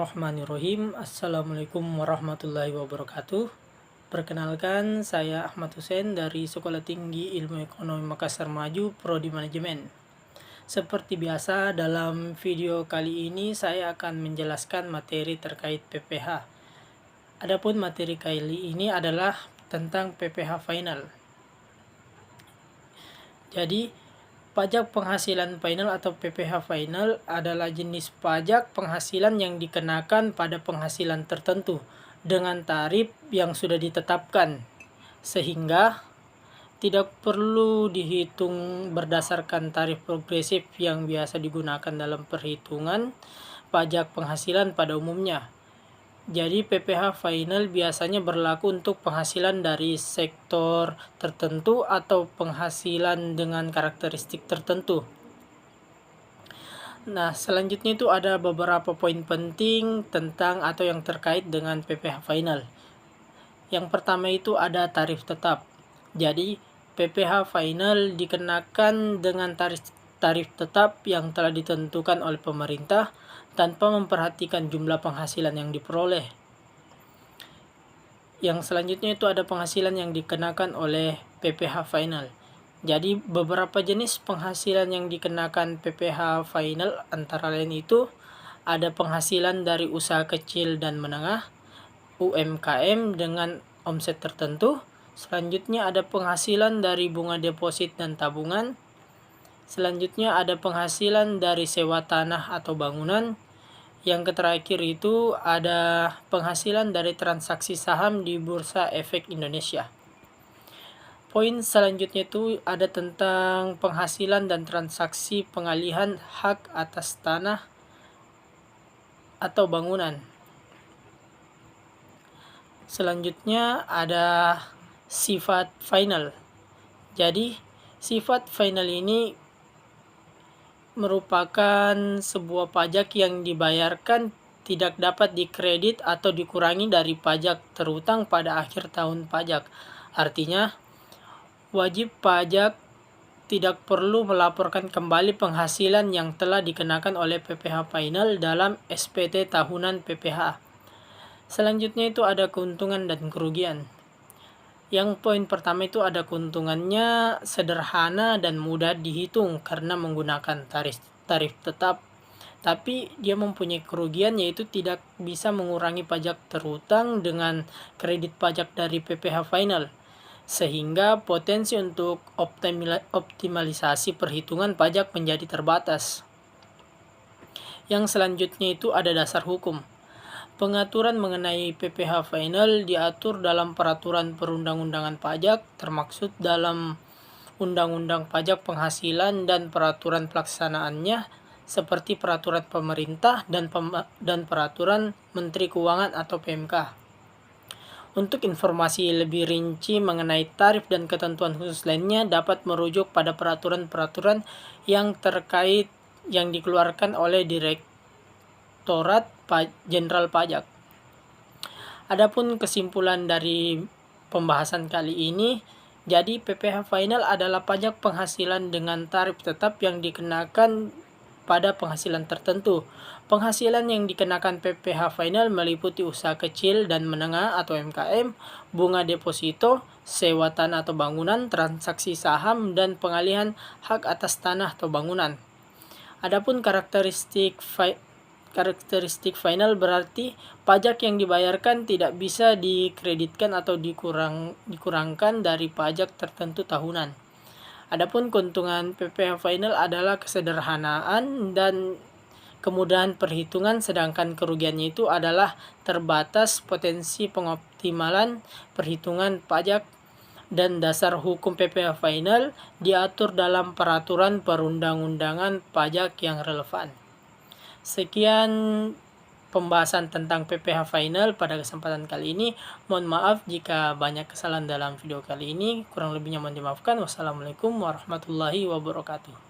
Bismillahirrahmanirrahim. Assalamualaikum warahmatullahi wabarakatuh. Perkenalkan, saya Ahmad Hussein dari Sekolah Tinggi Ilmu Ekonomi Makassar Maju, Prodi Manajemen. Seperti biasa, dalam video kali ini saya akan menjelaskan materi terkait PPH. Adapun materi kali ini adalah tentang PPH final. Jadi, pajak penghasilan final atau PPH final adalah jenis pajak penghasilan yang dikenakan pada penghasilan tertentu dengan tarif yang sudah ditetapkan, sehingga tidak perlu dihitung berdasarkan tarif progresif yang biasa digunakan dalam perhitungan pajak penghasilan pada umumnya. Jadi PPH final biasanya berlaku untuk penghasilan dari sektor tertentu atau penghasilan dengan karakteristik tertentu. Nah, selanjutnya itu ada beberapa poin penting tentang atau yang terkait dengan PPH final. Yang pertama itu ada tarif tetap. Jadi PPH final dikenakan dengan tarif tetap yang telah ditentukan oleh pemerintah tanpa memperhatikan jumlah penghasilan yang diperoleh. Yang selanjutnya itu ada penghasilan yang dikenakan oleh PPH final. Jadi beberapa jenis penghasilan yang dikenakan PPH final antara lain itu ada penghasilan dari usaha kecil dan menengah, UMKM dengan omset tertentu. Selanjutnya ada penghasilan dari bunga deposit dan tabungan. Selanjutnya ada penghasilan dari sewa tanah atau bangunan. Yang terakhir itu ada penghasilan dari transaksi saham di Bursa Efek Indonesia. Poin selanjutnya itu ada tentang penghasilan dan transaksi pengalihan hak atas tanah atau bangunan. Selanjutnya ada sifat final. Jadi sifat final ini merupakan sebuah pajak yang dibayarkan tidak dapat dikredit atau dikurangi dari pajak terutang pada akhir tahun pajak. Artinya, wajib pajak tidak perlu melaporkan kembali penghasilan yang telah dikenakan oleh PPH final dalam SPT tahunan PPH. Selanjutnya itu ada keuntungan dan kerugian. Yang poin pertama itu ada keuntungannya sederhana dan mudah dihitung karena menggunakan tarif tetap. Tapi dia mempunyai kerugian yaitu tidak bisa mengurangi pajak terutang dengan kredit pajak dari PPH final. Sehingga potensi untuk optimalisasi perhitungan pajak menjadi terbatas. Yang selanjutnya itu ada dasar hukum. Pengaturan mengenai PPH final diatur dalam peraturan perundang-undangan pajak, termaksud dalam Undang-Undang Pajak Penghasilan dan peraturan pelaksanaannya, seperti peraturan pemerintah dan peraturan Menteri Keuangan atau PMK. Untuk informasi lebih rinci mengenai tarif dan ketentuan khusus lainnya dapat merujuk pada peraturan-peraturan yang terkait yang dikeluarkan oleh Direktorat Jenderal Pajak. Adapun kesimpulan dari pembahasan kali ini, jadi PPH final adalah pajak penghasilan dengan tarif tetap yang dikenakan pada penghasilan tertentu. Penghasilan yang dikenakan PPH final meliputi usaha kecil dan menengah atau UMKM, bunga deposito, sewa tanah atau bangunan, transaksi saham, dan pengalihan hak atas tanah atau bangunan. Adapun karakteristik final berarti pajak yang dibayarkan tidak bisa dikreditkan atau dikurangkan dari pajak tertentu tahunan. Adapun keuntungan PPH final adalah kesederhanaan dan kemudahan perhitungan, sedangkan kerugiannya itu adalah terbatas potensi pengoptimalan perhitungan pajak, dan dasar hukum PPH final diatur dalam peraturan perundang-undangan pajak yang relevan. Sekian pembahasan tentang PPH final pada kesempatan kali ini. Mohon maaf jika banyak kesalahan dalam video kali ini. Kurang lebihnya mohon dimaafkan. Wassalamualaikum warahmatullahi wabarakatuh.